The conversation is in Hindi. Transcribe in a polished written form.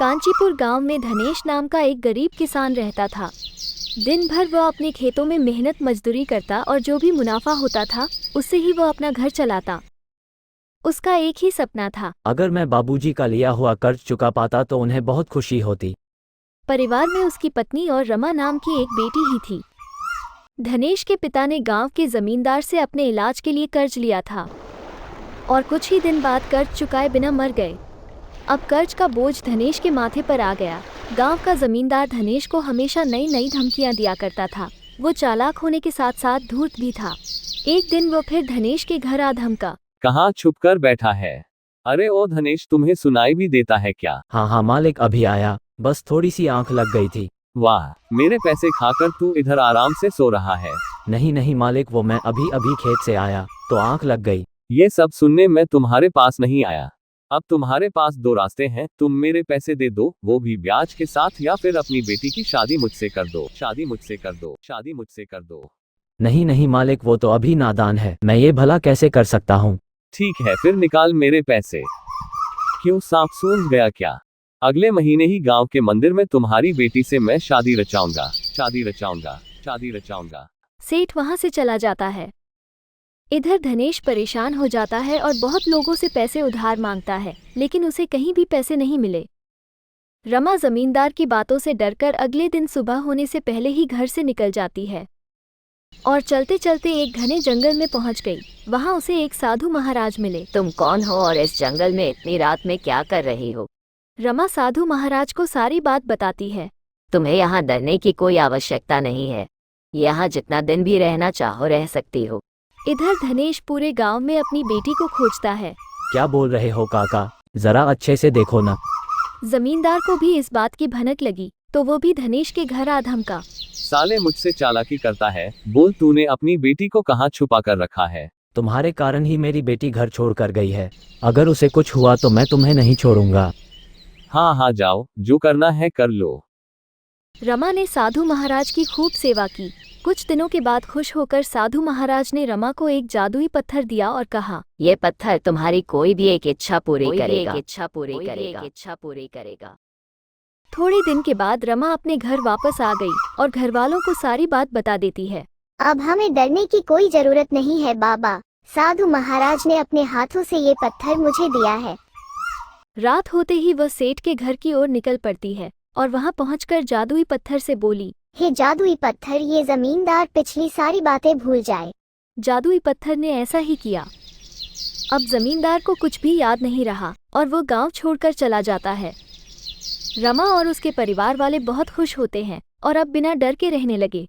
कांचीपुर गांव में धनेश नाम का एक गरीब किसान रहता था। दिन भर वह अपने खेतों में मेहनत मजदूरी करता और जो भी मुनाफा होता था उससे ही वह अपना घर चलाता। उसका एक ही सपना था, अगर मैं बाबूजी का लिया हुआ कर्ज चुका पाता तो उन्हें बहुत खुशी होती। परिवार में उसकी पत्नी और रमा नाम की एक बेटी ही थी। धनेश के पिता ने गांव के जमींदार से अपने इलाज के लिए कर्ज लिया था और कुछ ही दिन बाद कर्ज चुकाए बिना मर गए। अब कर्ज का बोझ धनेश के माथे पर आ गया। गांव का जमींदार धनेश को हमेशा नई नई धमकियां दिया करता था। वो चालाक होने के साथ साथ धूर्त भी था। एक दिन वो फिर धनेश के घर आ धमका। कहाँ छुपकर बैठा है? अरे ओ धनेश, तुम्हें सुनाई भी देता है क्या? हाँ मालिक, अभी आया, बस थोड़ी सी आंख लग गई थी। वाह, मेरे पैसे खाकर तू इधर आराम से सो रहा है। नहीं मालिक, वो मैं अभी खेत से आया तो आंख लग गई। ये सब सुनने मैं तुम्हारे पास नहीं आया। अब तुम्हारे पास दो रास्ते हैं, तुम मेरे पैसे दे दो, वो भी ब्याज के साथ, या फिर अपनी बेटी की शादी मुझसे कर दो। शादी मुझसे कर दो। शादी मुझसे कर दो। नहीं मालिक, वो तो अभी नादान है, मैं ये भला कैसे कर सकता हूँ। ठीक है, फिर निकाल मेरे पैसे। क्यों, सांप सूंघ गया क्या? अगले महीने ही गांव के मंदिर में तुम्हारी बेटी से मैं शादी रचाऊंगा। शादी रचाऊंगा। शादी रचाऊंगा। सेठ वहां से चला जाता है। इधर धनेश परेशान हो जाता है और बहुत लोगों से पैसे उधार मांगता है, लेकिन उसे कहीं भी पैसे नहीं मिले। रमा जमींदार की बातों से डरकर अगले दिन सुबह होने से पहले ही घर से निकल जाती है और चलते चलते एक घने जंगल में पहुंच गई। वहां उसे एक साधु महाराज मिले। तुम कौन हो और इस जंगल में इतनी रात में क्या कर रही हो? रमा साधु महाराज को सारी बात बताती है। तुम्हें यहाँ डरने की कोई आवश्यकता नहीं है। यहाँ जितना दिन भी रहना चाहो रह सकती हो। इधर धनेश पूरे गांव में अपनी बेटी को खोजता है। क्या बोल रहे हो काका, जरा अच्छे से देखो ना। जमींदार को भी इस बात की भनक लगी तो वो भी धनेश के घर आ धमका। साले, मुझसे चालाकी करता है, बोल तूने अपनी बेटी को कहाँ छुपा कर रखा है? तुम्हारे कारण ही मेरी बेटी घर छोड़कर गई है। अगर उसे कुछ हुआ तो मैं तुम्हें नहीं छोड़ूंगा। हाँ जाओ, जो करना है कर लो। रमा ने साधु महाराज की खूब सेवा की। कुछ दिनों के बाद खुश होकर साधु महाराज ने रमा को एक जादुई पत्थर दिया और कहा, ये पत्थर तुम्हारी कोई भी एक इच्छा पूरी करेगा। इच्छा पूरी करेगा। थोड़े दिन के बाद रमा अपने घर वापस आ गई और घरवालों को सारी बात बता देती है। अब हमें डरने की कोई जरूरत नहीं है बाबा। साधु महाराज ने अपने हाथों से ये पत्थर मुझे दिया है। रात होते ही वह सेठ के घर की ओर निकल पड़ती है और वहां पहुंचकर जादुई पत्थर से बोली, हे जादुई पत्थर, ये जमींदार पिछली सारी बातें भूल जाए। जादुई पत्थर ने ऐसा ही किया। अब जमींदार को कुछ भी याद नहीं रहा और वो गांव छोड़कर चला जाता है। रमा और उसके परिवार वाले बहुत खुश होते हैं और अब बिना डर के रहने लगे।